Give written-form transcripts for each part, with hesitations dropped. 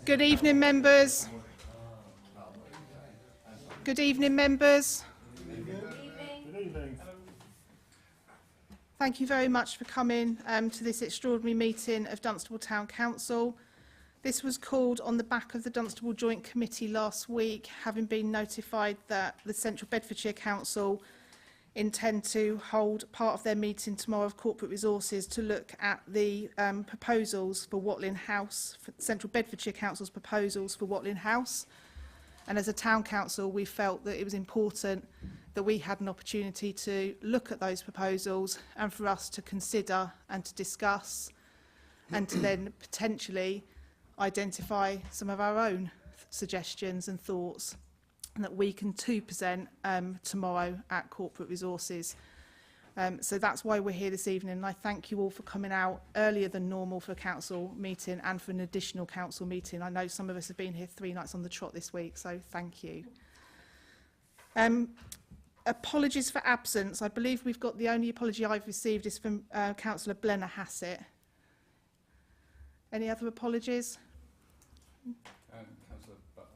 Good evening, members. Good evening, members. Good evening. Thank you very much for coming to this extraordinary meeting of Dunstable Town Council. This was called on the back of the Dunstable Joint Committee last week, having been notified that the Central Bedfordshire Council intend to hold part of their meeting tomorrow of corporate resources to look at the proposals for Watling House, for Central Bedfordshire Council's proposals for Watling House. And as a town council, we felt that it was important that we had an opportunity to look at those proposals and for us to consider and to discuss and to then potentially identify some of our own suggestions and thoughts and that we can too present tomorrow at Corporate Resources. So that's why we're here this evening, and I thank you all for coming out earlier than normal for a council meeting and for an additional council meeting. I know some of us have been here 3 nights on the trot this week, so thank you. Apologies for absence. I believe we've got the only apology I've received is from Councillor Blenner Hassett. Any other apologies? Councillor Butler.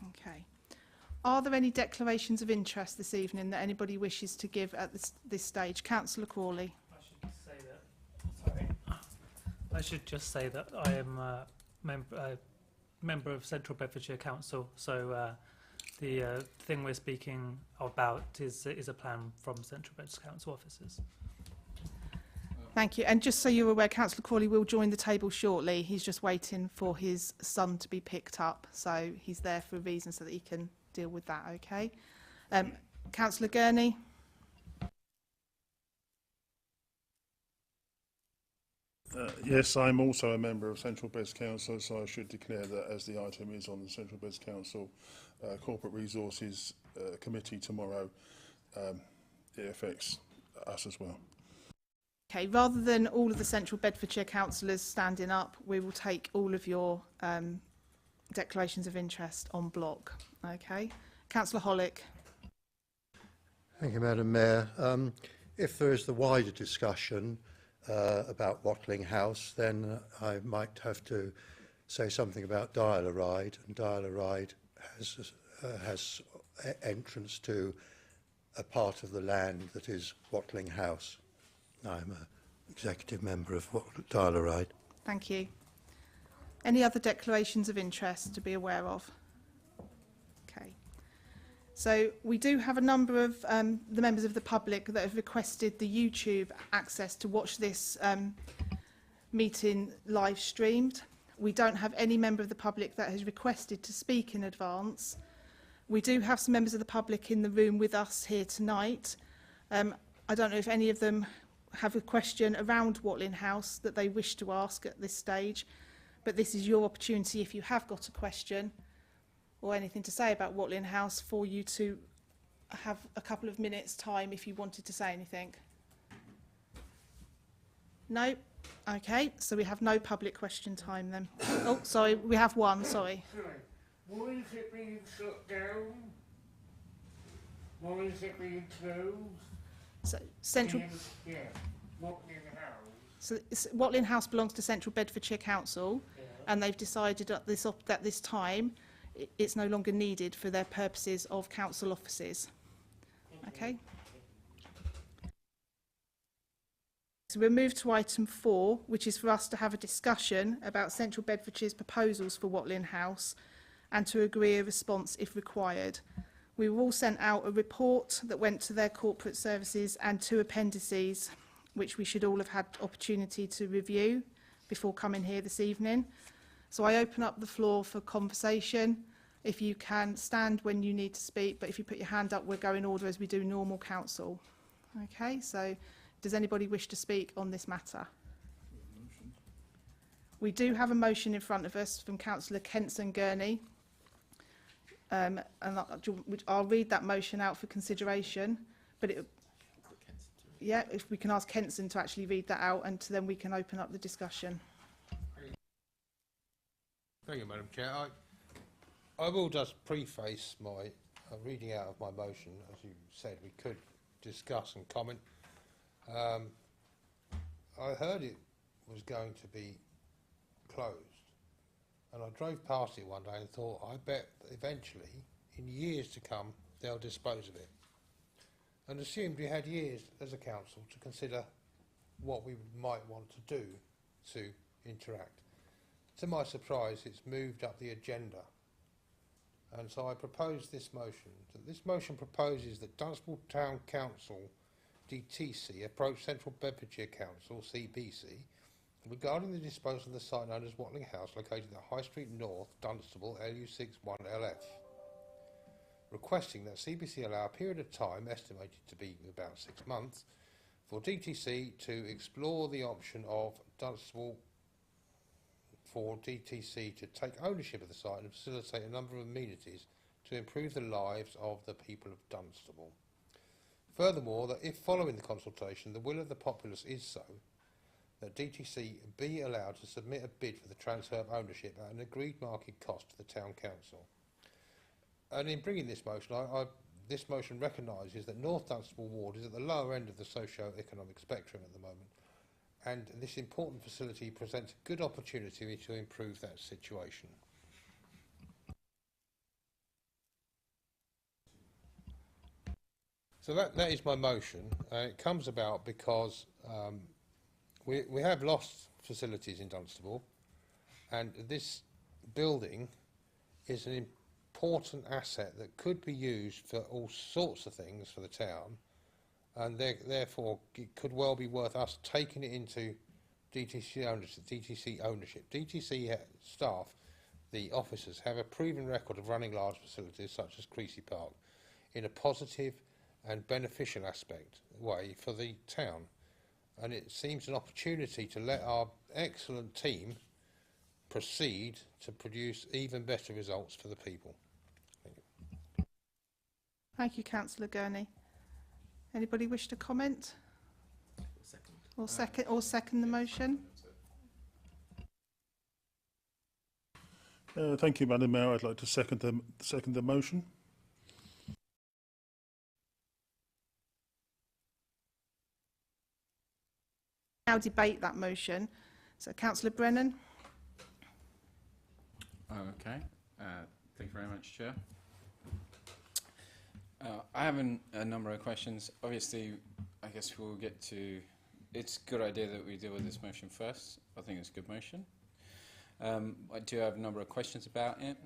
Okay. Are there any declarations of interest this evening that anybody wishes to give at this stage? Councillor Crawley. I should just say that I am a member of Central Bedfordshire Council, so the thing we're speaking about is a plan from Central Bedfordshire Council officers. Thank you. And just so you're aware, Councillor Crawley will join the table shortly. He's just waiting for his son to be picked up, so he's there for a reason so that he can deal with that, okay? Councillor Gurney. Yes, I'm also a member of Central Beds Council, so I should declare that as the item is on the Central Beds Council Corporate Resources Committee tomorrow, it affects us as well. Okay, rather than all of the Central Bedfordshire councillors standing up, we will take all of your declarations of interest en bloc. Okay. Councillor Hollick. Thank you, Madam Mayor. If there is the wider discussion about Watling House, then I might have to say something about Dial-a-Ride, and Dial-a-Ride has entrance to a part of the land that is Watling House. I'm an executive member of Dial-a-Ride. Thank you. Any other declarations of interest to be aware of? Okay. So we do have a number of the members of the public that have requested the YouTube access to watch this meeting live streamed. We don't have any member of the public that has requested to speak in advance. We do have some members of the public in the room with us here tonight. I don't know if any of them have a question around Watling House that they wish to ask at this stage, but this is your opportunity if you have got a question or anything to say about Watling House for you to have a couple of minutes time if you wanted to say anything. No? Okay, so we have no public question time then. Oh, sorry, we have one, sorry. Why is it being shut down? Why is it being closed? So Central... Yeah, Watling House. So Watling House belongs to Central Bedfordshire Council, and they've decided at this time it's no longer needed for their purposes of council offices. Okay. So we'll move to item 4, which is for us to have a discussion about Central Bedfordshire's proposals for Watling House and to agree a response if required. We were all sent out a report that went to their corporate services and 2 appendices, which we should all have had opportunity to review before coming here this evening. So I open up the floor for conversation. If you can stand when you need to speak, but if you put your hand up, we'll go in order as we do normal council. Okay, so does anybody wish to speak on this matter? We do have a motion in front of us from Councillor Kenson Gurney. And I'll read that motion out for consideration, but yeah, if we can ask Kenson to actually read that out, and then we can open up the discussion. Thank you, Madam Chair. I will just preface my reading out of my motion. As you said, we could discuss and comment. I heard it was going to be closed. And I drove past it one day and thought, I bet eventually, in years to come, they'll dispose of it. And assumed we had years as a council to consider what we might want to do to interact. To my surprise, it's moved up the agenda. And so I propose this motion. This motion proposes that Dunstable Town Council, DTC, approach Central Bedfordshire Council, CBC, regarding the disposal of the site known as Watling House, located at High Street North, Dunstable, LU61LF, requesting that CBC allow a period of time, estimated to be about 6 months, for DTC to explore the option of Dunstable for DTC to take ownership of the site and facilitate a number of amenities to improve the lives of the people of Dunstable. Furthermore, that if following the consultation the will of the populace is so, that DTC be allowed to submit a bid for the transfer of ownership at an agreed market cost to the Town Council. And in bringing this motion, this motion recognises that North Dunstable Ward is at the lower end of the socio-economic spectrum at the moment, and this important facility presents a good opportunity to improve that situation. So that is my motion. It comes about because we have lost facilities in Dunstable, and this building is an important asset that could be used for all sorts of things for the town, and therefore it could well be worth us taking it into DTC ownership. DTC staff, the officers, have a proven record of running large facilities such as Creasy Park in a positive and beneficial way for the town, and it seems an opportunity to let our excellent team proceed to produce even better results for the people. Thank you. Thank you, Councillor Gurney. Anybody wish to comment? Or second the motion? Thank you, Madam Mayor. I'd like to second the motion. Now debate that motion. So, Councillor Brennan. Okay. Thank you very much, Chair. I have a number of questions. Obviously, I guess we'll get to... It's a good idea that we deal with this motion first. I think it's a good motion. I do have a number of questions about it.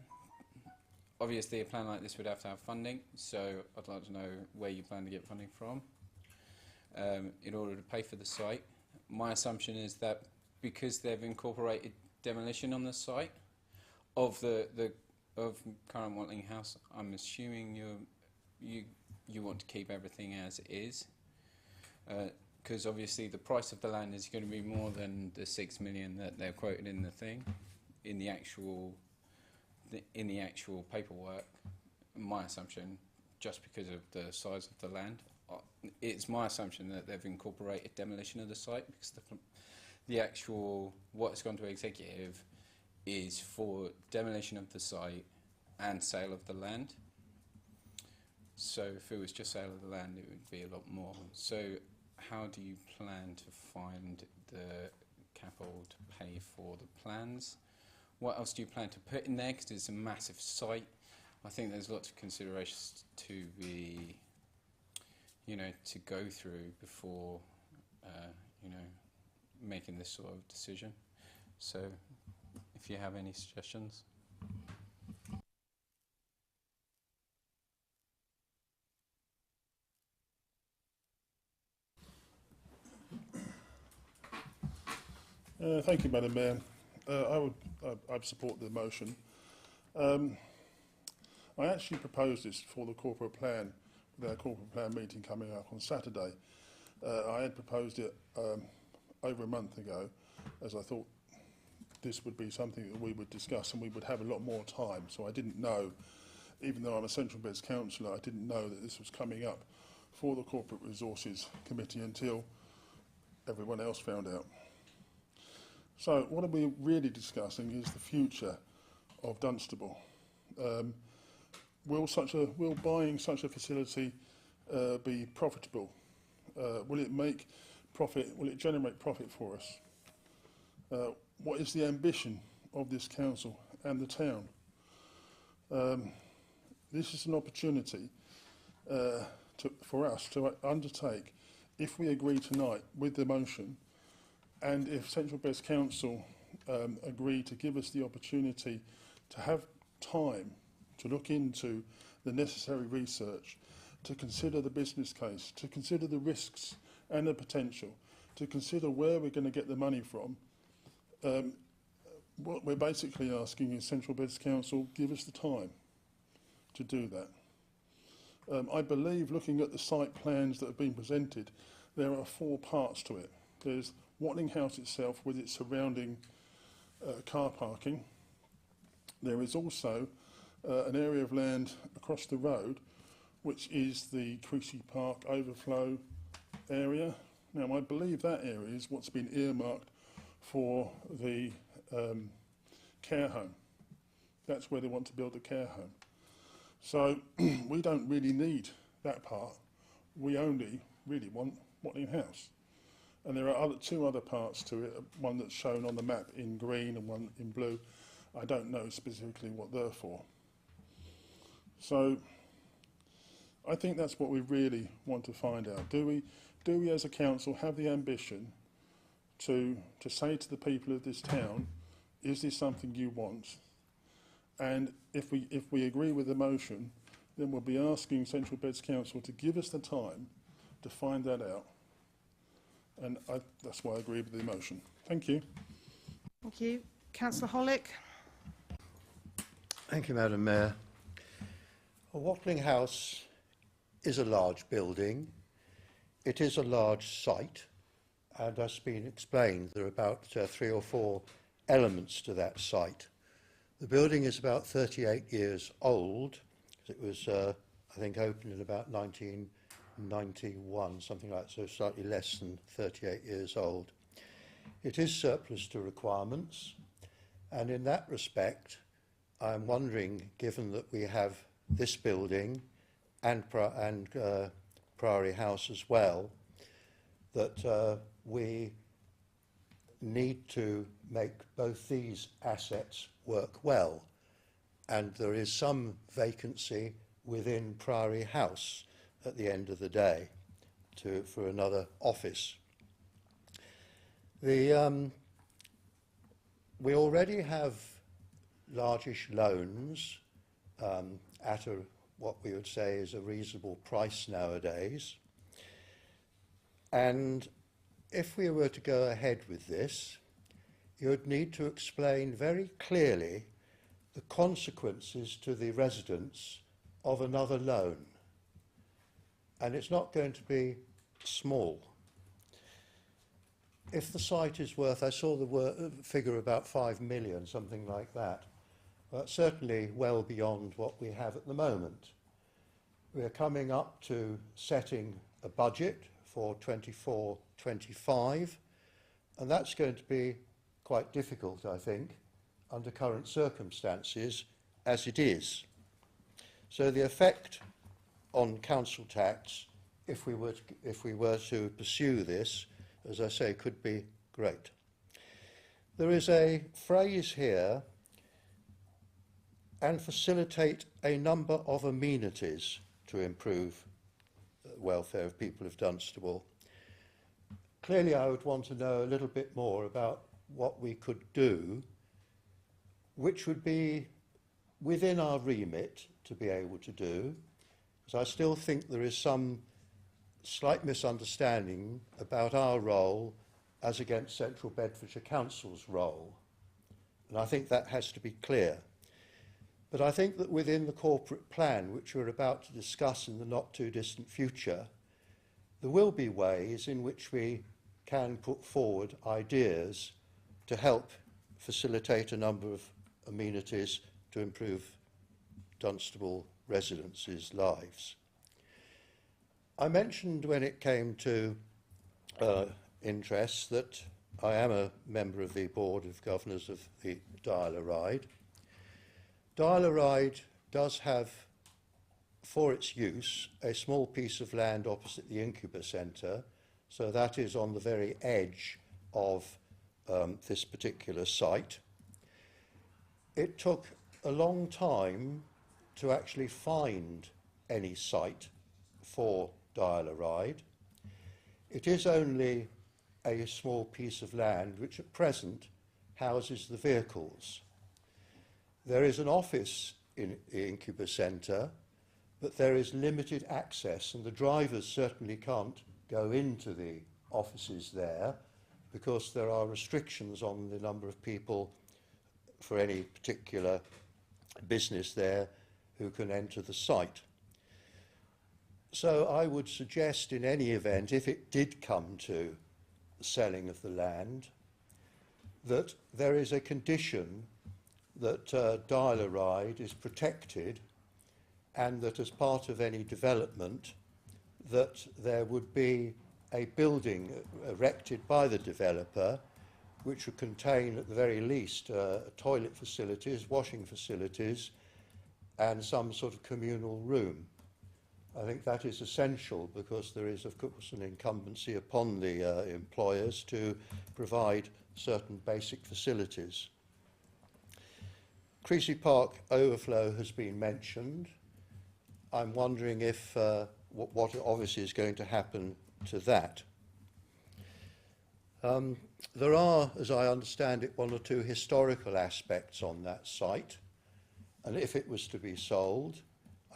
Obviously, a plan like this would have to have funding, so I'd like to know where you plan to get funding from in order to pay for the site. My assumption is that because they've incorporated demolition on the site of of current Watling House, I'm assuming you want to keep everything as it is, because obviously the price of the land is going to be more than the 6 million that they're quoted in the thing, in the actual paperwork. My assumption, just because of the size of the land, it's my assumption that they've incorporated demolition of the site, because the actual what's gone to executive is for demolition of the site and sale of the land. So if it was just sale of the land, it would be a lot more. So how do you plan to find the capital to pay for the plans? What else do you plan to put in there? Because it's a massive site. I think there's lots of considerations to be, to go through before, making this sort of decision. So if you have any suggestions. Thank you, Madam Mayor. I'd support the motion. I actually proposed this for the corporate plan, with our corporate plan meeting coming up on Saturday. I had proposed it over a month ago, as I thought this would be something that we would discuss and we would have a lot more time. So I didn't know, even though I'm a Central Beds councillor, I didn't know that this was coming up for the Corporate Resources Committee until everyone else found out. So what we're really discussing is the future of Dunstable. Will buying such a facility be profitable? Will it make profit? Will it generate profit for us? what is the ambition of this council and the town? This is an opportunity for us to undertake, if we agree tonight with the motion, and if Central Beds Council agree to give us the opportunity to have time to look into the necessary research, to consider the business case, to consider the risks and the potential, to consider where we're going to get the money from. What we're basically asking is Central Beds Council, give us the time to do that. I believe, looking at the site plans that have been presented, there are 4 parts to it. There's Watling House itself with its surrounding car parking. There is also an area of land across the road, which is the Creasy Park overflow area. Now, I believe that area is what's been earmarked for the care home. That's where they want to build a care home. So we don't really need that part. We only really want Watling House. And there are 2 other parts to it, one that's shown on the map in green and one in blue. I don't know specifically what they're for. So I think that's what we really want to find out. Do we as a council have the ambition to say to the people of this town, is this something you want? And if we agree with the motion, then we'll be asking Central Beds Council to give us the time to find that out. And that's why I agree with the motion. Thank you. Thank you. Councillor Hollick. Thank you, Madam Mayor. Well, Watling House is a large building. It is a large site, and as has been explained, there are about 3 or 4 elements to that site. The building is about 38 years old. It was, I think, opened in about 1991, something like that, so slightly less than 38 years old. It is surplus to requirements, and in that respect, I'm wondering, given that we have this building and Priory House as well, that we need to make both these assets work well. And there is some vacancy within Priory House at the end of the day for another office. We already have largish loans at what we would say is a reasonable price nowadays. And if we were to go ahead with this, you would need to explain very clearly the consequences to the residents of another loan. And it's not going to be small. If the site is worth, I saw the figure about 5 million, something like that, certainly well beyond what we have at the moment. We are coming up to setting a budget for 24-25, and that's going to be quite difficult, I think, under current circumstances, as it is. So the effect on council tax, if we were to pursue this, as I say, could be great. There is a phrase here, and facilitate a number of amenities to improve the welfare of people of Dunstable. Clearly, I would want to know a little bit more about what we could do, which would be within our remit to be able to do, because I still think there is some slight misunderstanding about our role as against Central Bedfordshire Council's role. And I think that has to be clear. But I think that within the corporate plan, which we're about to discuss in the not too distant future, there will be ways in which we can put forward ideas to help facilitate a number of amenities to improve Dunstable residents' lives. I mentioned when it came to interests that I am a member of the Board of Governors of the Dial-A-Ride. Dial-A-Ride does have, for its use, a small piece of land opposite the Incuba Centre, so that is on the very edge of this particular site. It took a long time to actually find any site for dial-a-ride. It is only a small piece of land which at present houses the vehicles. There is an office in the incubator centre, but there is limited access, and the drivers certainly can't go into the offices there because there are restrictions on the number of people for any particular business there who can enter the site. So I would suggest in any event, if it did come to the selling of the land, that there is a condition that dial-a-ride is protected, and that as part of any development that there would be a building erected by the developer which would contain at the very least toilet facilities, washing facilities and some sort of communal room. I think that is essential because there is of course an incumbency upon the employers to provide certain basic facilities. Creasy Park overflow has been mentioned. I'm wondering if what obviously is going to happen to that. There are, as I understand it, one or two historical aspects on that site, and if it was to be sold,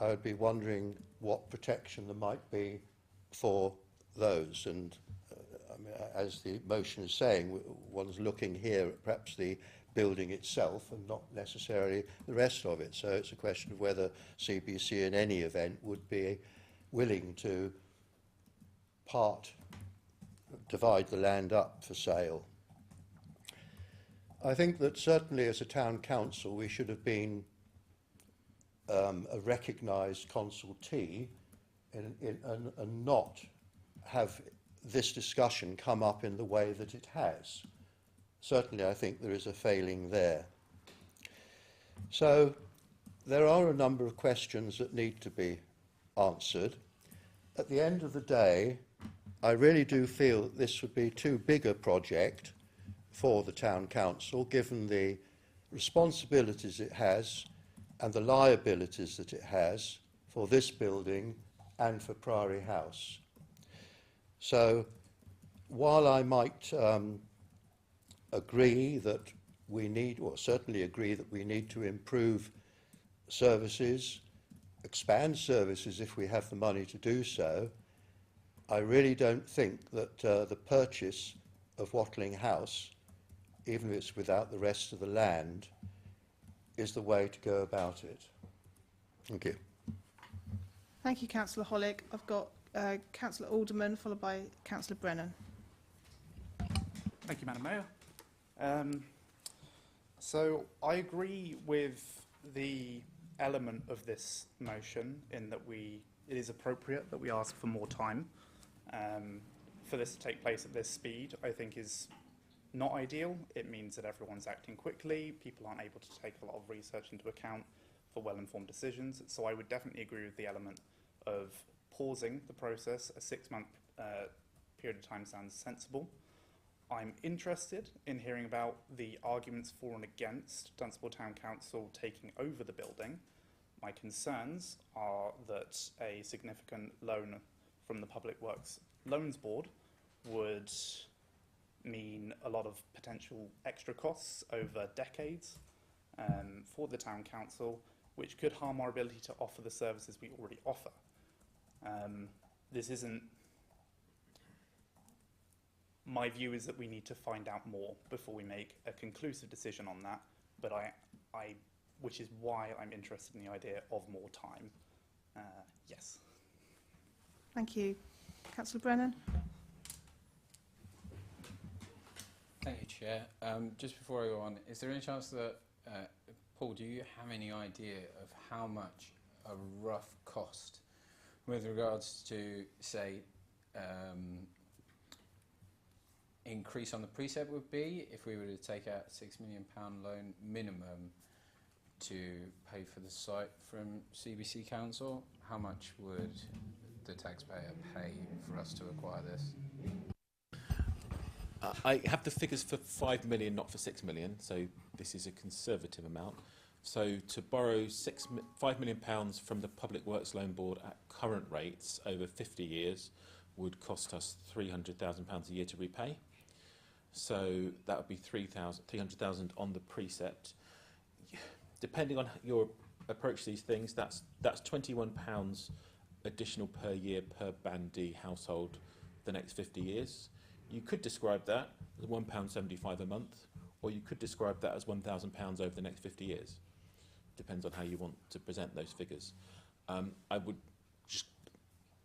I would be wondering what protection there might be for those. And I mean, as the motion is saying, one's looking here at perhaps the building itself and not necessarily the rest of it. So it's a question of whether CBC in any event would be willing to divide the land up for sale. I think that certainly as a town council we should have been a recognised consultee and not have this discussion come up in the way that it has. Certainly I think there is a failing there. So there are a number of questions that need to be answered. At the end of the day, I really do feel that this would be too big a project for the town council, given the responsibilities it has and the liabilities that it has for this building and for Priory House. So while I might agree that we need, or certainly agree that we need to improve services, expand services if we have the money to do so, I really don't think that the purchase of Watling House, even if it's without the rest of the land, is the way to go about it. Thank you. Thank you, Councillor Hollick. I've got Councillor Alderman, followed by Councillor Brennan. Thank you, Madam Mayor. So I agree with the element of this motion in that it is appropriate that we ask for more time. For this to take place at this speed, I think is not ideal. It means that everyone's acting quickly, people aren't able to take a lot of research into account for well-informed decisions. So I would definitely agree with the element of pausing the process. A 6-month period of time sounds sensible. I'm interested in hearing about the arguments for and against Dunstable Town Council taking over the building. My concerns are that a significant loan from the Public Works Loans Board would mean a lot of potential extra costs over decades for the Town Council, which could harm our ability to offer the services we already offer. This isn't... My view is that we need to find out more before we make a conclusive decision on that, but which is why I'm interested in the idea of more time. Yes. Thank you. Councillor Brennan. Thank you, Chair. Just before I go on, is there any chance that, Paul, do you have any idea of how much a rough cost with regards to, say, increase on the precept would be if we were to take out a £6 million loan minimum to pay for the site from CBC Council? How much would the taxpayer pay for us to acquire this? I have the figures for 5 million, not for 6 million, so this is a conservative amount. So to borrow £5 million from the Public Works Loan Board at current rates over 50 years would cost us £300,000 a year to repay. So that would be 300,000 on the precept. Depending on your approach to these things, that's £21 additional per year per Band household the next 50 years. You could describe that as £1.75 a month, or you could describe that as £1,000 over the next 50 years. Depends on how you want to present those figures. I would just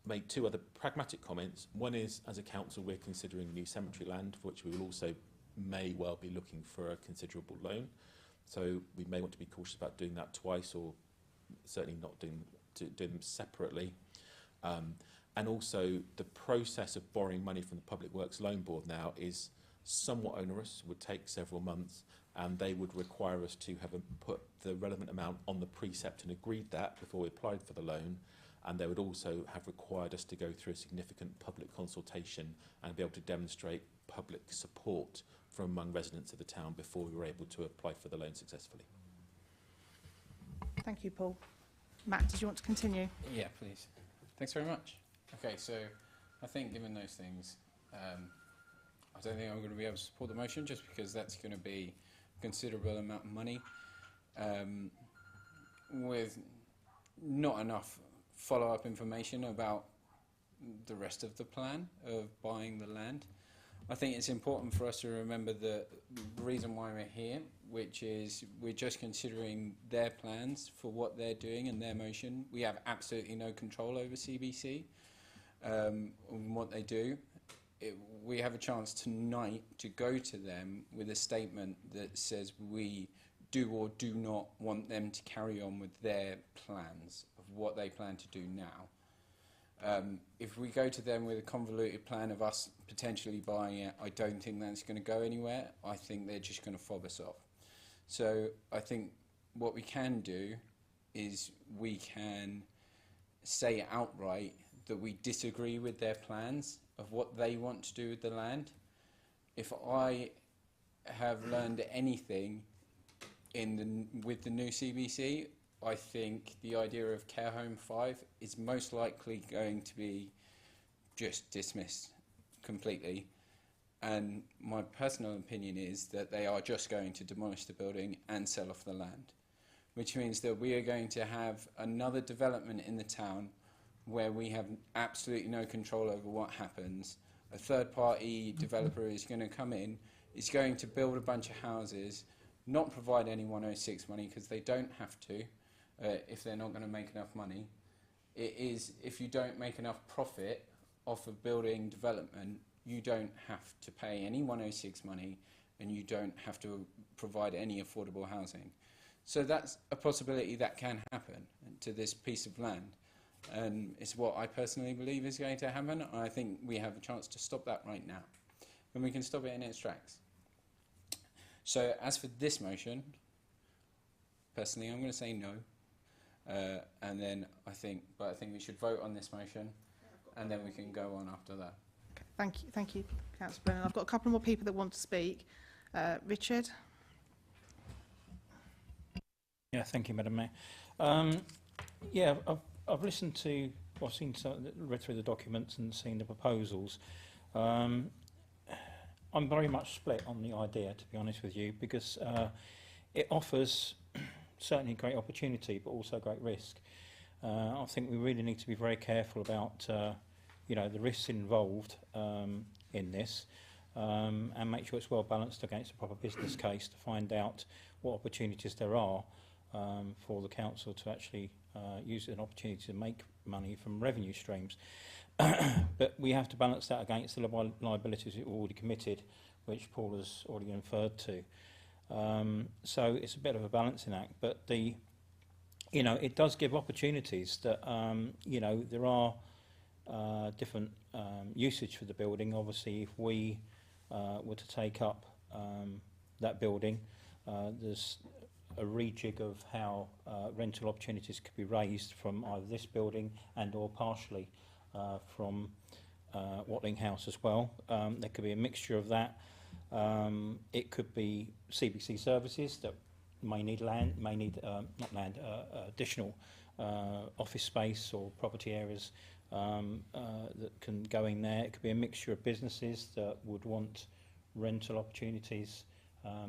make two other pragmatic comments. One is, as a council, we're considering new cemetery land, for which we will also may well be looking for a considerable loan. So we may want to be cautious about doing that twice, or certainly not doing them separately. And also, the process of borrowing money from the Public Works Loan Board now is somewhat onerous, would take several months, and they would require us to have put the relevant amount on the precept and agreed that before we applied for the loan. And they would also have required us to go through a significant public consultation and be able to demonstrate public support from among residents of the town before we were able to apply for the loan successfully. Thank you, Paul. Matt, did you want to continue? Yeah, please. Thanks very much. Okay, so I think given those things, I don't think I'm going to be able to support the motion, just because that's going to be a considerable amount of money with not enough follow-up information about the rest of the plan of buying the land. I think it's important for us to remember the reason why we're here, which is we're just considering their plans for what they're doing and their motion. We have absolutely no control over CBC and what they do. We have a chance tonight to go to them with a statement that says we do or do not want them to carry on with their plans of what they plan to do now. If we go to them with a convoluted plan of us potentially buying it, I don't think that's going to go anywhere. I think they're just going to fob us off. So I think what we can do is we can say outright that we disagree with their plans of what they want to do with the land. If I have learned anything with the new CBC, I think the idea of Care Home 5 is most likely going to be just dismissed completely. And my personal opinion is that they are just going to demolish the building and sell off the land, which means that we are going to have another development in the town where we have absolutely no control over what happens. A third-party developer is going to come in, is going to build a bunch of houses, not provide any 106 money because they don't have to, if they're not going to make enough money. It is, if you don't make enough profit off of building development, you don't have to pay any 106 money and you don't have to provide any affordable housing. So that's a possibility that can happen to this piece of land. And it's what I personally believe is going to happen. And I think we have a chance to stop that right now. And we can stop it in its tracks. So as for this motion, personally, I'm going to say no. And then I think we should vote on this motion, and then we can go on after that. Okay, thank you, Councillor Brennan. I've got a couple more people that want to speak. Richard? Yeah, thank you, Madam Mayor. Yeah, I've listened to, I've seen read through the documents and seen the proposals. I'm very much split on the idea, to be honest with you, because it offers certainly great opportunity, but also great risk. I think we really need to be very careful about, the risks involved in this, and make sure it's well balanced against a proper business case to find out what opportunities there are for the council to actually use an opportunity to make money from revenue streams. But we have to balance that against the liabilities we've already committed, which Paul has already referred to. So it's a bit of a balancing act, but it does give opportunities that, there are different usage for the building. Obviously, if we were to take up that building, there's a rejig of how rental opportunities could be raised from either this building and or partially from Watling House as well. There could be a mixture of that. It could be CBC services that may need land, additional office space or property areas that can go in there. It could be a mixture of businesses that would want rental opportunities,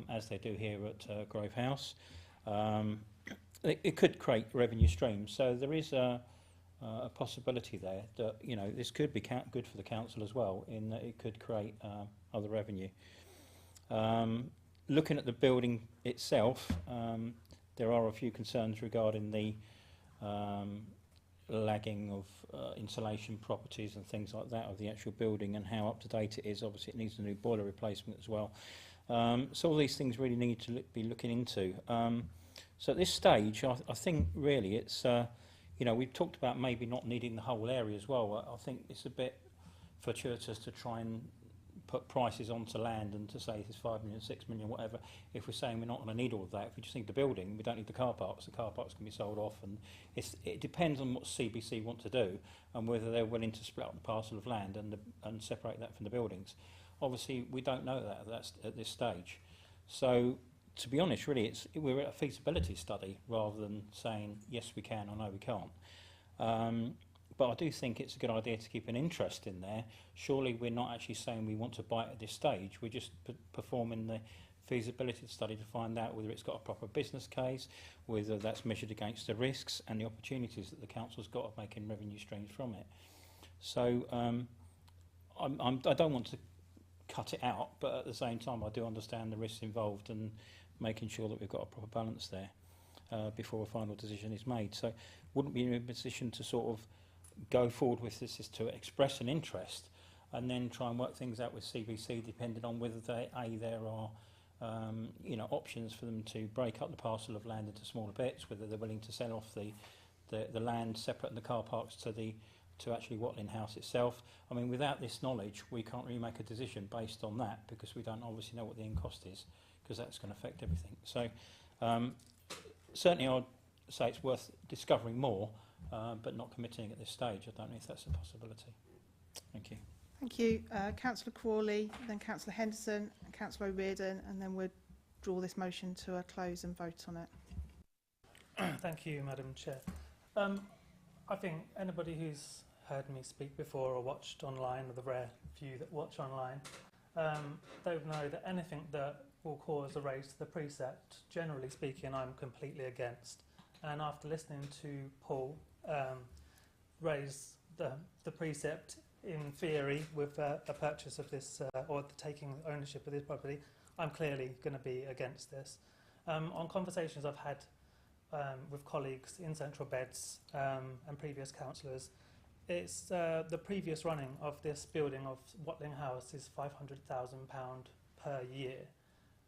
as they do here at Grove House. It could create revenue streams. So there is a possibility there that, you know, this could be good for the council as well, in that it could create other revenue. Looking at the building itself, there are a few concerns regarding the lagging of insulation properties and things like that of the actual building and how up to date it is. Obviously it needs a new boiler replacement as well. So all these things really need to be looking into. So at this stage, I think really it's, you know, we've talked about maybe not needing the whole area as well. I think it's a bit fortuitous to try and put prices onto land and to say it's 5 million, 6 million, whatever. If we're saying we're not going to need all of that, if we just need the building, we don't need the car parks. The car parks can be sold off, and it depends on what CBC want to do and whether they're willing to split up the parcel of land and separate that from the buildings. Obviously, we don't know that at this stage. So, to be honest, really, we're at a feasibility study rather than saying yes we can or no we can't. But I do think it's a good idea to keep an interest in there. Surely we're not actually saying we want to buy it at this stage. We're just performing the feasibility study to find out whether it's got a proper business case, whether that's measured against the risks and the opportunities that the council's got of making revenue streams from it. So I don't want to cut it out, but at the same time I do understand the risks involved and making sure that we've got a proper balance there before a final decision is made. So wouldn't be in a position to sort of go forward with this is to express an interest and then try and work things out with CBC depending on whether there are you know, options for them to break up the parcel of land into smaller bits, whether they're willing to sell off the land separate and the car parks to actually Watling House itself. I mean, without this knowledge, we can't really make a decision based on that because we don't obviously know what the end cost is, because that's going to affect everything. So certainly I'd say it's worth discovering more, but not committing at this stage. I don't know if that's a possibility. Thank you. Thank you. Councillor Crawley, then Councillor Henderson, and Councillor O'Riordan, and then we'll draw this motion to a close and vote on it. Thank you, Madam Chair. I think anybody who's heard me speak before or watched online, or the rare few that watch online, they would know that anything that will cause a raise to the precept, generally speaking, I'm completely against. And after listening to Paul raise the precept in theory with a purchase of this or the taking ownership of this property, I'm clearly going to be against this. On conversations I've had with colleagues in Central Beds and previous councillors, it's the previous running of this building of Watling House is £500,000 per year,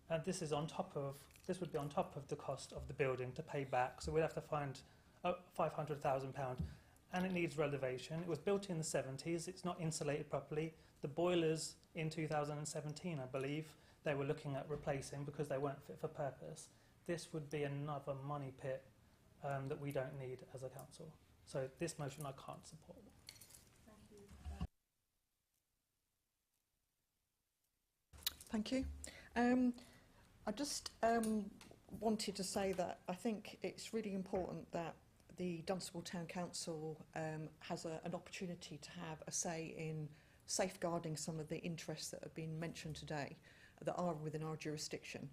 and this is on top of would be on top of the cost of the building to pay back. So we'd have to find £500,000, and it needs renovation. It was built in the 70s. It's not insulated properly. The boilers in 2017, I believe, they were looking at replacing because they weren't fit for purpose. This would be another money pit that we don't need as a council. So this motion I can't support. Thank you. I just wanted to say that I think it's really important that the Dunstable Town Council has an opportunity to have a say in safeguarding some of the interests that have been mentioned today that are within our jurisdiction.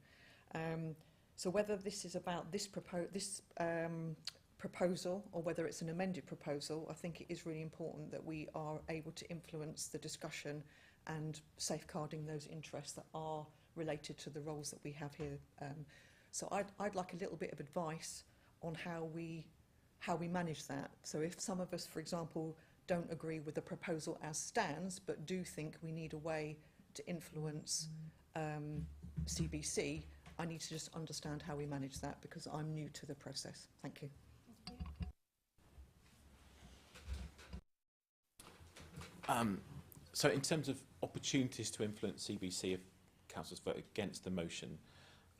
So whether this is about this proposal or whether it's an amended proposal, I think it is really important that we are able to influence the discussion and safeguarding those interests that are related to the roles that we have here. So I'd like a little bit of advice on how we manage that. So if some of us, for example, don't agree with the proposal as stands, but do think we need a way to influence CBC, I need to just understand how we manage that because I'm new to the process. Thank you. So in terms of opportunities to influence CBC if councillors vote against the motion,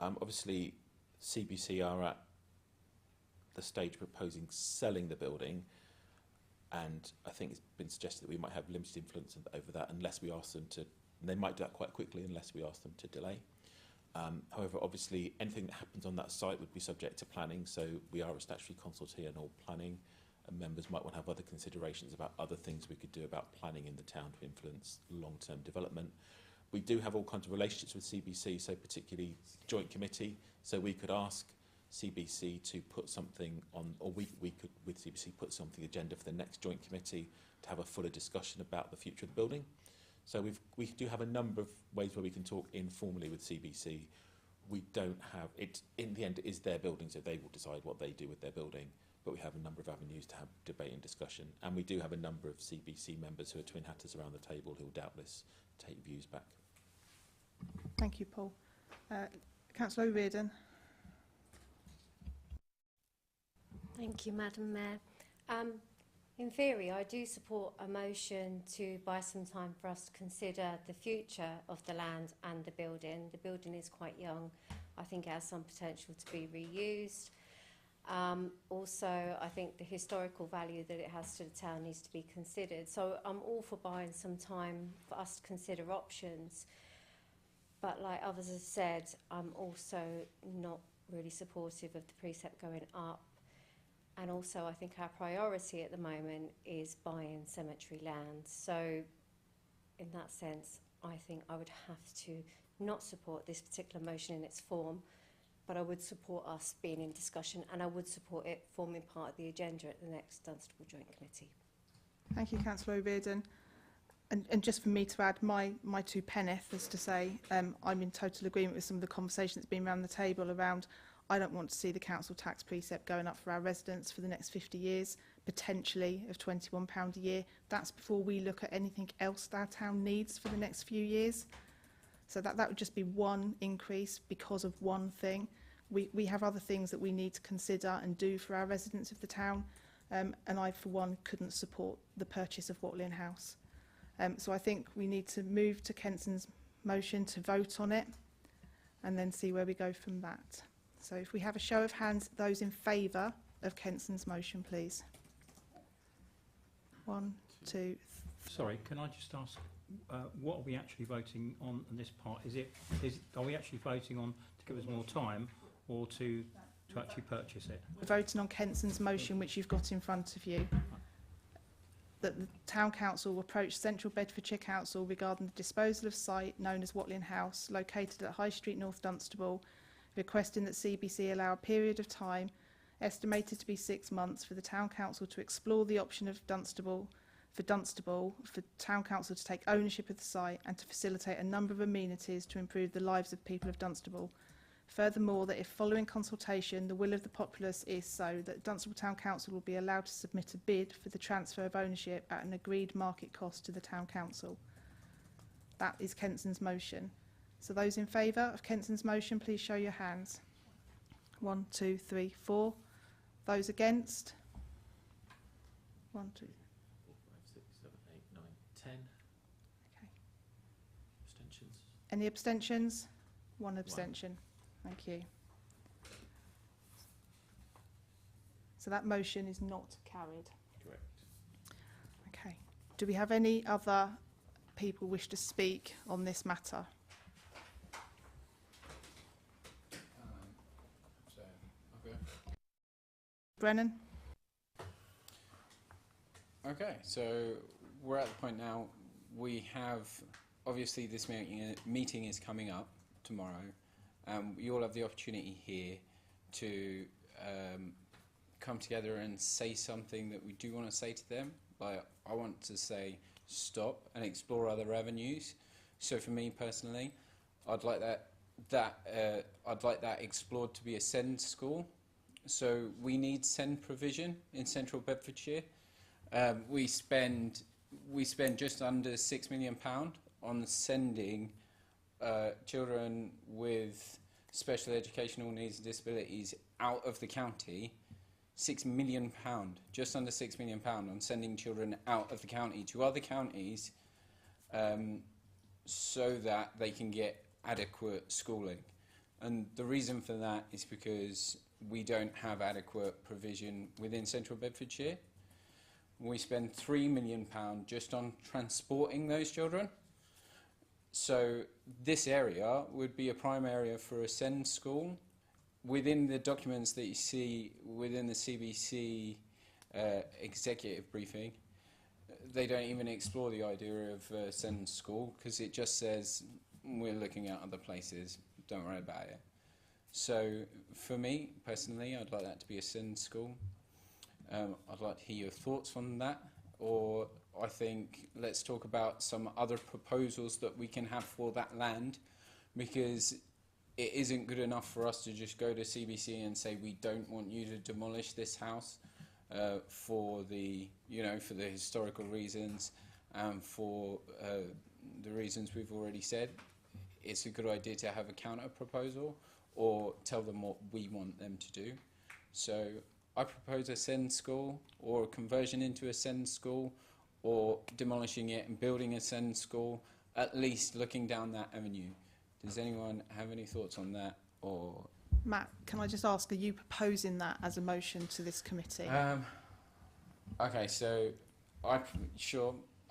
obviously CBC are at the stage proposing selling the building, and I think it's been suggested that we might have limited influence over that unless we ask them to, and they might do that quite quickly unless we ask them to delay. However, obviously, anything that happens on that site would be subject to planning, so we are a statutory consultee and all planning, and members might want to have other considerations about other things we could do about planning in the town to influence long-term development. We do have all kinds of relationships with CBC, so particularly joint committee, so we could ask CBC to put something on, or we could, with CBC, put something agenda for the next joint committee to have a fuller discussion about the future of the building. So we do have a number of ways where we can talk informally with CBC. We don't have, it, in the end, it is their building, so they will decide what they do with their building, but we have a number of avenues to have debate and discussion, and we do have a number of CBC members who are twin hatters around the table who will doubtless take views back. Thank you, Paul. Councillor O'Riordan. Thank you, Madam Mayor. In theory, I do support a motion to buy some time for us to consider the future of the land and the building. The building is quite young. I think it has some potential to be reused. Also, I think the historical value that it has to the town needs to be considered. So I'm all for buying some time for us to consider options. But like others have said, I'm also not really supportive of the precept going up. And also, I think our priority at the moment is buying cemetery land. So, in that sense, I think I would have to not support this particular motion in its form, but I would support us being in discussion, and I would support it forming part of the agenda at the next Dunstable Joint Committee. Thank you, Councillor O'Riordan. And just for me to add my two penneth, as to say, I'm in total agreement with some of the conversation that's been around the table around I don't want to see the council tax precept going up for our residents for the next 50 years, potentially of £21 a year. That's before we look at anything else that our town needs for the next few years. So that would just be one increase because of one thing. We have other things that we need to consider and do for our residents of the town. And I, for one, couldn't support the purchase of Watling House. So I think we need to move to Kenson's motion to vote on it and then see where we go from that. So if we have a show of hands, those in favour of Kenson's motion, please. 1, 2. Sorry, can I just ask, what are we actually voting on in this part? Are we actually voting on to give us more time, or to actually purchase it? We're voting on Kenson's motion, which you've got in front of you. That the Town Council will approach Central Bedfordshire Council regarding the disposal of site known as Watling House, located at High Street, North Dunstable, requesting that CBC allow a period of time, estimated to be 6 months, for the Town Council to explore the option of Dunstable, for Town Council to take ownership of the site and to facilitate a number of amenities to improve the lives of people of Dunstable. Furthermore, that if following consultation the will of the populace is so, that Dunstable Town Council will be allowed to submit a bid for the transfer of ownership at an agreed market cost to the Town Council. That is Kenson's motion. So those in favour of Kenson's motion, please show your hands. 1, 2, 3, 4. Those against? 1, 2. 4, 5, 6, 7, 8, 9, 10. Okay. Abstentions? Any abstentions? 1 abstention. Thank you. So that motion is not carried. Correct. Okay. Do we have any other people wish to speak on this matter? Brennan? Okay, so we're at the point now, we have, obviously this meeting is coming up tomorrow. You all have the opportunity here to come together and say something that we do want to say to them. Like, I want to say stop and explore other avenues. So for me personally, I'd like that explored to be a SEND school. So we need SEND provision in Central Bedfordshire. We spend just under £6 million on sending children with special educational needs and disabilities out of the county. £6 million, just under £6 million on sending children out of the county to other counties so that they can get adequate schooling. And the reason for that is because we don't have adequate provision within Central Bedfordshire. We spend £3 million just on transporting those children. So this area would be a prime area for a SEND school. Within the documents that you see within the CBC executive briefing, they don't even explore the idea of a SEND school, because it just says we're looking at other places, don't worry about it. So for me personally, I'd like that to be a SEND school. I'd like to hear your thoughts on that, or I think let's talk about some other proposals that we can have for that land, because it isn't good enough for us to just go to CBC and say we don't want you to demolish this house for the for the historical reasons and for the reasons we've already said. It's a good idea to have a counter proposal or tell them what we want them to do. So I propose a SEND school, or a conversion into a SEND school, or demolishing it and building a SEND school, at least looking down that avenue. Does anyone have any thoughts on that? Or Matt, can I just ask, are you proposing that as a motion to this committee? Okay, so I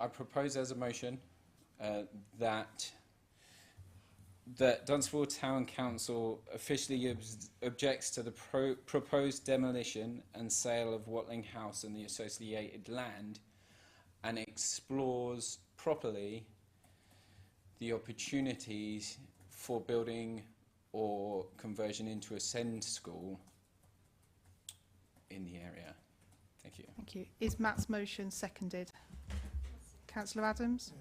propose as a motion that Dunstable Town Council officially objects to the proposed demolition and sale of Watling House and the associated land, and explores properly the opportunities for building or conversion into a SEND school in the area. Thank you. Thank you. Is Matt's motion seconded? Councillor Adams?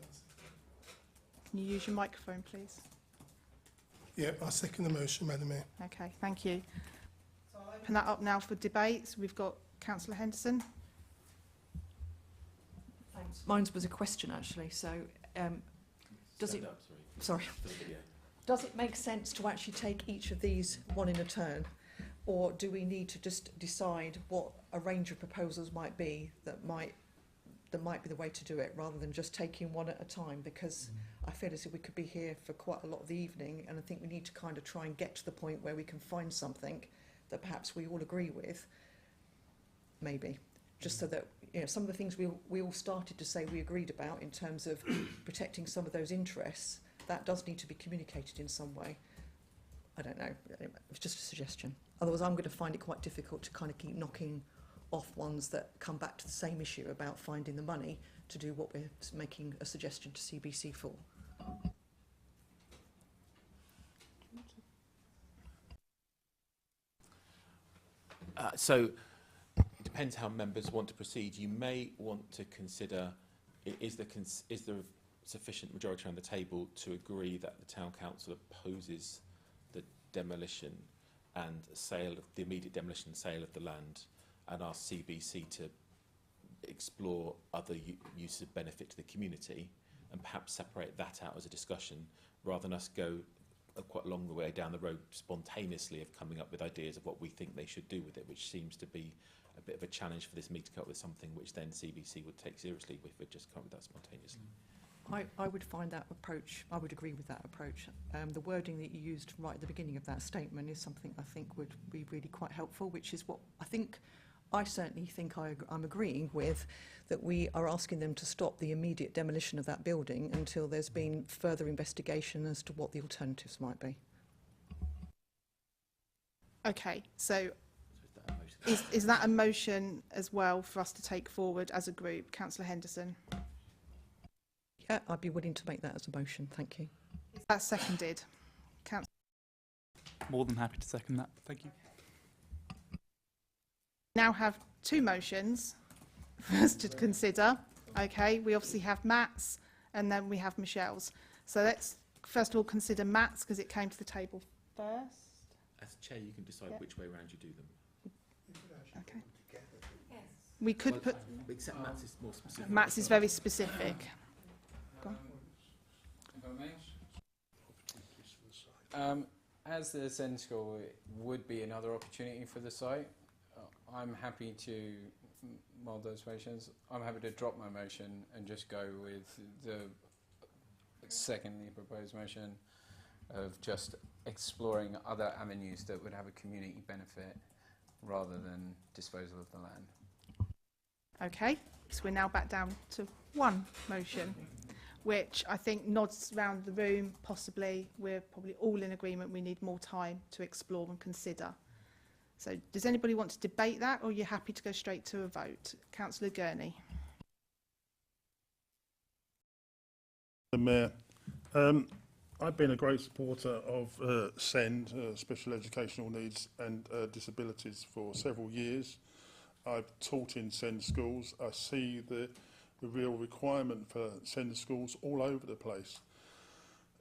Can you use your microphone, please? Yeah, I second the motion, Madam Mayor. Okay, thank you. So I'll open that up now for debate. So we've got Councillor Henderson. Thanks. Mine was a question, actually. So, does it? Sorry. Does it make sense to actually take each of these one in a turn, or do we need to just decide what a range of proposals might be that might be the way to do it, rather than just taking one at a time? Because I feel as if we could be here for quite a lot of the evening, and I think we need to kind of try and get to the point where we can find something that perhaps we all agree with, maybe, just so that some of the things we all started to say we agreed about in terms of protecting some of those interests, that does need to be communicated in some way. I don't know, it's just a suggestion. Otherwise I'm going to find it quite difficult to kind of keep knocking off ones that come back to the same issue about finding the money to do what we're making a suggestion to CBC for. So it depends how members want to proceed. You may want to consider, is there sufficient majority around the table to agree that the Town Council opposes the demolition and sale of the immediate demolition and sale of the land, and ask CBC to explore other uses of benefit to the community, and perhaps separate that out as a discussion, rather than us go quite a long way down the road spontaneously of coming up with ideas of what we think they should do with it, which seems to be a bit of a challenge for this meeting to come up with something which then CBC would take seriously if we just come up with that spontaneously. I would find that approach, I would agree with that approach. The wording that you used right at the beginning of that statement is something I think would be really quite helpful, which is what I certainly think I'm agreeing with, that we are asking them to stop the immediate demolition of that building until there's been further investigation as to what the alternatives might be. Okay, so is that a motion as well for us to take forward as a group? Councillor Henderson? Yeah, I'd be willing to make that as a motion, thank you. Is that seconded? More than happy to second that, thank you. Now have two motions for us to consider. Okay, we obviously have Matt's and then we have Michelle's. So let's first of all consider Matt's, because it came to the table first. As chair, you can decide which way around you do them. Okay. We could put... Except Matt's is more specific. Matt's is very specific. Go on. As the SEND school, it would be another opportunity for the site. I'm happy to mould those motions. I'm happy to drop my motion and just go with the secondly proposed motion of just exploring other avenues that would have a community benefit rather than disposal of the land. Okay, so we're now back down to one motion, which I think nods around the room. Possibly, we're probably all in agreement we need more time to explore and consider. So does anybody want to debate that, or are you happy to go straight to a vote? Councillor Gurney. The Mayor, I've been a great supporter of SEND, Special Educational Needs and Disabilities, for several years. I've taught in SEND schools. I see the real requirement for SEND schools all over the place.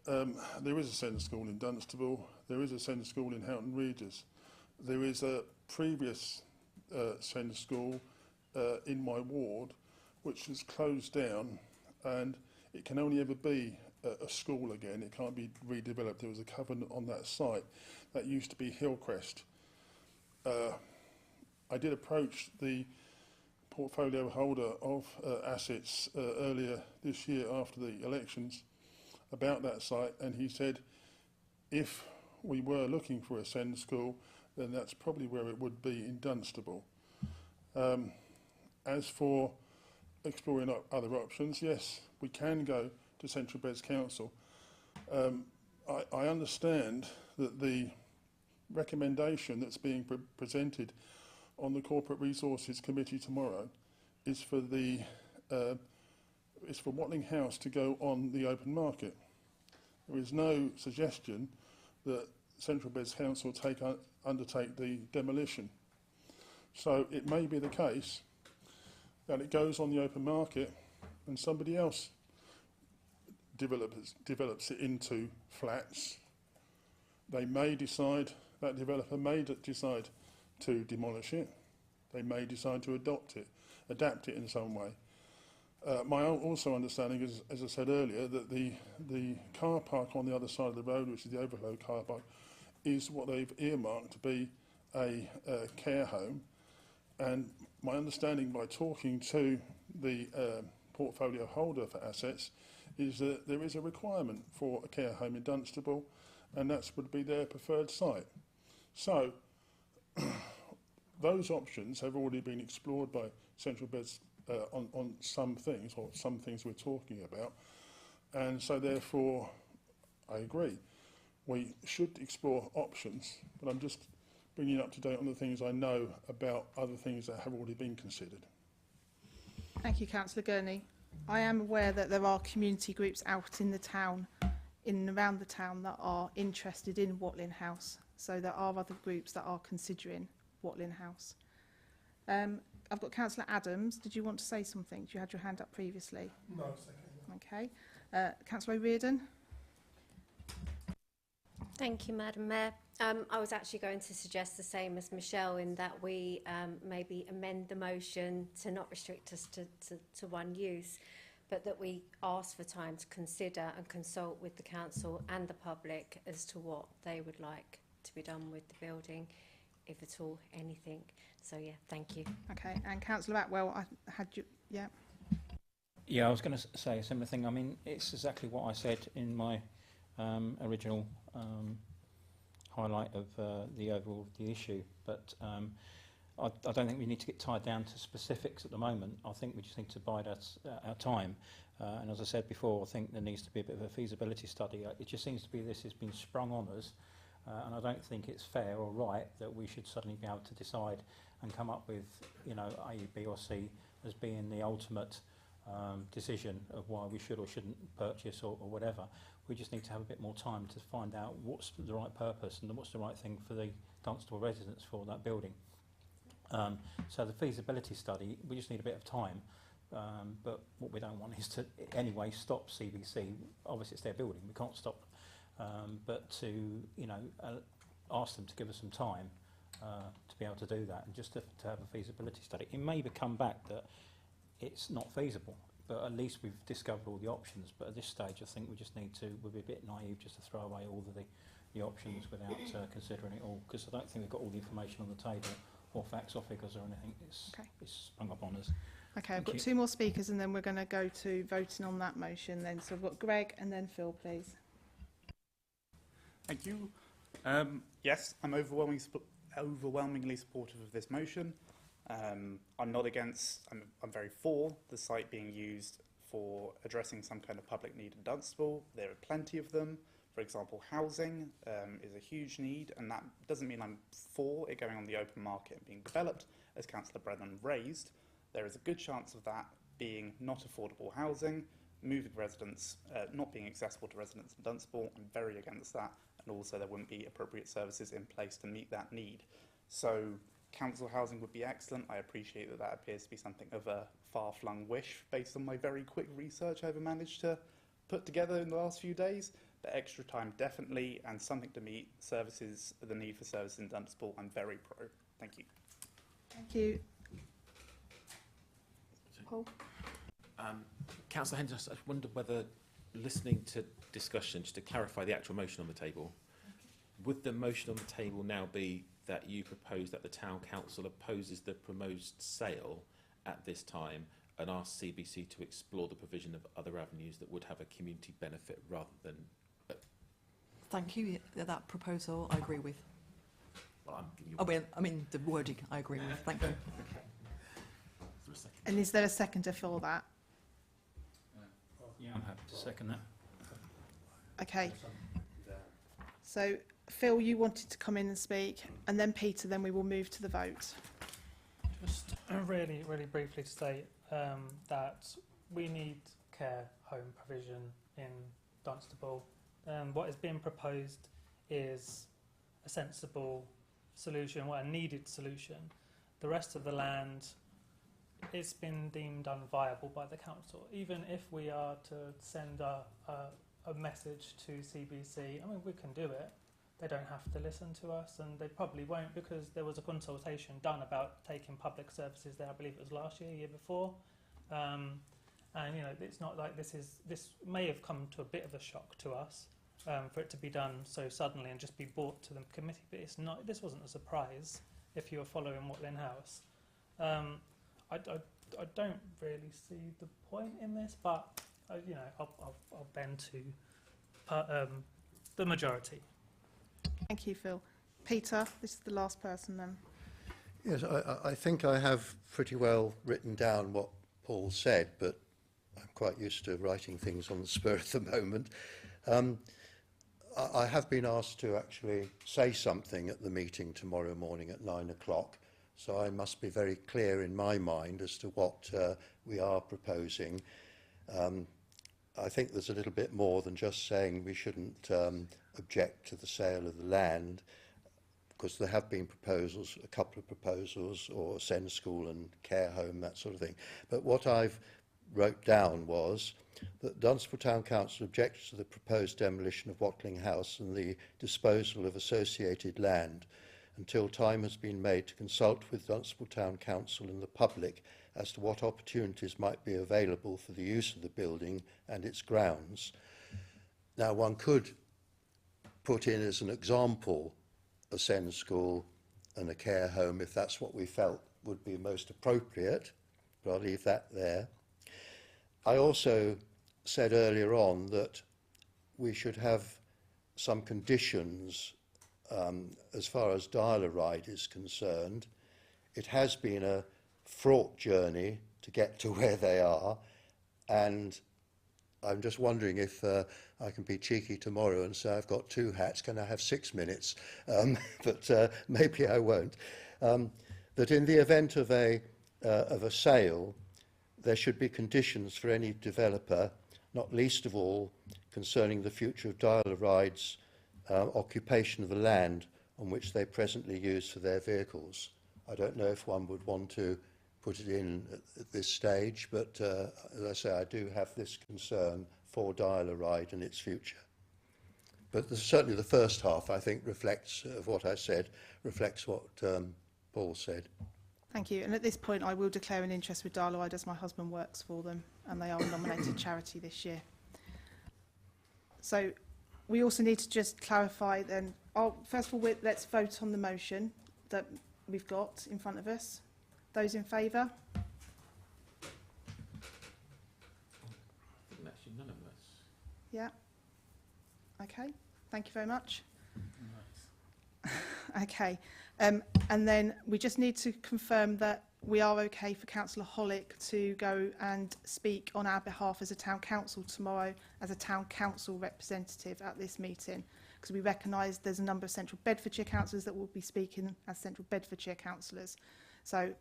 There is a SEND school in Dunstable. There is a SEND school in Houghton Regis. There is a previous SEND school in my ward which has closed down, and it can only ever be a school again. It can't be redeveloped. There was a covenant on that site. That used to be Hillcrest. I did approach the portfolio holder of assets earlier this year after the elections about that site, and he said if we were looking for a SEND school, then that's probably where it would be, in Dunstable. As for exploring other options, yes, we can go to Central Beds Council. I understand that the recommendation that's being presented on the Corporate Resources Committee tomorrow is for Watling House to go on the open market. There is no suggestion that Central Beds Council undertake the demolition. So it may be the case that it goes on the open market and somebody else develops it into flats. They may decide, that developer may decide to demolish it. They may decide to adapt it in some way. My also understanding is, as I said earlier, that the car park on the other side of the road, which is the overflow car park, is what they've earmarked to be a care home. And my understanding, by talking to the portfolio holder for assets, is that there is a requirement for a care home in Dunstable, and that would be their preferred site. So those options have already been explored by Central Beds on some things, or some things we're talking about, and so therefore I agree we should explore options, but I'm just bringing up to date on the things I know about other things that have already been considered. Thank you, Councillor Gurney. I am aware that there are community groups out in the town, in and around the town, that are interested in Watling House. So there are other groups that are considering Watling House. I've got Councillor Adams. Did you want to say something? You had your hand up previously. No, second. Okay. Councillor O'Riordan. Thank you, Madam Mayor. I was actually going to suggest the same as Michelle, in that we maybe amend the motion to not restrict us to one use, but that we ask for time to consider and consult with the council and the public as to what they would like to be done with the building, if at all anything. So yeah, thank you. Okay, and Councillor Atwell, I had you, yeah. Yeah, I was going to say a similar thing. I mean, it's exactly what I said in my original highlight of the issue, but I don't think we need to get tied down to specifics at the moment. I think we just need to bide our time, and as I said before, I think there needs to be a bit of a feasibility study. It just seems to be this has been sprung on us, and I don't think it's fair or right that we should suddenly be able to decide and come up with, you know, A, B or C as being the ultimate decision of why we should or shouldn't purchase or whatever. We just need to have a bit more time to find out what's the right purpose and what's the right thing for the Dunstable residents for that building. So the feasibility study, we just need a bit of time, but what we don't want is to anyway stop CBC. Obviously it's their building, we can't stop them, but to, you know, ask them to give us some time to be able to do that, and just to have a feasibility study. It may come back that it's not feasible, but at least we've discovered all the options. But at this stage, I think we just need to, we'll be a bit naive just to throw away all of the options without considering it all, because I don't think we've got all the information on the table, or facts or figures or anything. It's sprung up on us. Okay, I've got two more speakers, and then we're going to go to voting on that motion then. So I've got Greg and then Phil, please. Thank you. Yes, I'm overwhelmingly supportive of this motion. I'm not against, I'm very for the site being used for addressing some kind of public need in Dunstable. There are plenty of them. For example, housing is a huge need, and that doesn't mean I'm for it going on the open market and being developed, as Councillor Brennan raised. There is a good chance of that being not affordable housing, moving residents, not being accessible to residents in Dunstable. I'm very against that, and also there wouldn't be appropriate services in place to meet that need. So council housing would be excellent. I appreciate that that appears to be something of a far-flung wish based on my very quick research I've managed to put together in the last few days. But extra time definitely, and something to meet services, the need for services in Dunstable, I'm very pro. Thank you. Thank you. Paul? Councillor Henderson, I wondered whether, listening to discussion, just to clarify the actual motion on the table, would the motion on the table now be that you propose that the Town Council opposes the proposed sale at this time and asks CBC to explore the provision of other avenues that would have a community benefit rather than... Thank you. That proposal I agree with. Well, I'm giving you I mean the wording I agree with. Thank you. And is there a seconder for that? Yeah, I'm happy to second that. Okay. So, Phil, you wanted to come in and speak, and then Peter, then we will move to the vote. Just really briefly to state that we need care home provision in Dunstable. What is being proposed is a sensible solution, a needed solution. The rest of the land, it's been deemed unviable by the council. Even if we are to send a message to CBC, I mean, we can do it. They don't have to listen to us, and they probably won't, because there was a consultation done about taking public services there. I believe it was last year, year before. And you know, it's not like this may have come to a bit of a shock to us for it to be done so suddenly and just be brought to the committee. But it's not. This wasn't a surprise if you were following Watling House. I don't really see the point in this, but you know, I'll bend to the majority. Thank you, Phil. Peter, this is the last person then. Yes, I think I have pretty well written down what Paul said, but I'm quite used to writing things on the spur of the moment. I have been asked to actually say something at the meeting tomorrow morning at 9 o'clock, so I must be very clear in my mind as to what we are proposing. I think there's a little bit more than just saying we shouldn't object to the sale of the land, because there have been proposals, a couple of proposals, or send school and care home, that sort of thing. But what I've wrote down was that Dunstable Town Council objects to the proposed demolition of Watling House and the disposal of associated land until time has been made to consult with Dunstable Town Council and the public as to what opportunities might be available for the use of the building and its grounds. Now, one could put in as an example a SEND school and a care home if that's what we felt would be most appropriate, but I'll leave that there. I also said earlier on that we should have some conditions as far as dial-a-ride is concerned. It has been a fraught journey to get to where they are, and I'm just wondering if I can be cheeky tomorrow and say I've got 2 hats, can I have 6 minutes? But maybe I won't. That in the event of a sale, there should be conditions for any developer, not least of all concerning the future of dial-a-ride's occupation of the land on which they presently use for their vehicles. I don't know if one would want to put it in at this stage, but as I say, I do have this concern for dial-a-ride and its future. But certainly the first half, I think, reflects of what I said, reflects what Paul said. Thank you. And at this point, I will declare an interest with Dial-a-Ride as my husband works for them, and they are a nominated charity this year. So we also need to just clarify then. First of all, let's vote on the motion that we've got in front of us. Those in favour? Actually, none of us. Yeah. Okay. Thank you very much. Nice. Okay. And then we just need to confirm that we are okay for Councillor Hollick to go and speak on our behalf as a town council tomorrow, as a town council representative at this meeting, because we recognise there's a number of Central Bedfordshire councillors that will be speaking as Central Bedfordshire councillors. So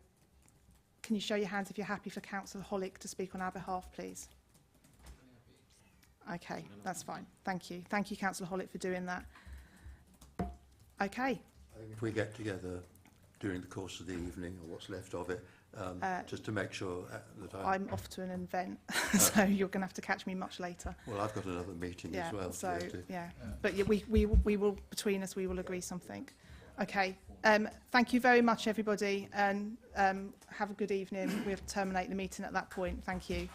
can you show your hands if you're happy for Councillor Hollick to speak on our behalf, please? Okay, that's fine. Thank you. Thank you, Councillor Hollick, for doing that. Okay. If we get together during the course of the evening, or what's left of it, just to make sure that I'm off to an event, so you're going to have to catch me much later. Well, I've got another meeting Yeah, as well. so, to go to. yeah. But yeah, we will, between us, we will agree something. Okay. Thank you very much, everybody, and have a good evening. We'll terminate the meeting at that point. Thank you.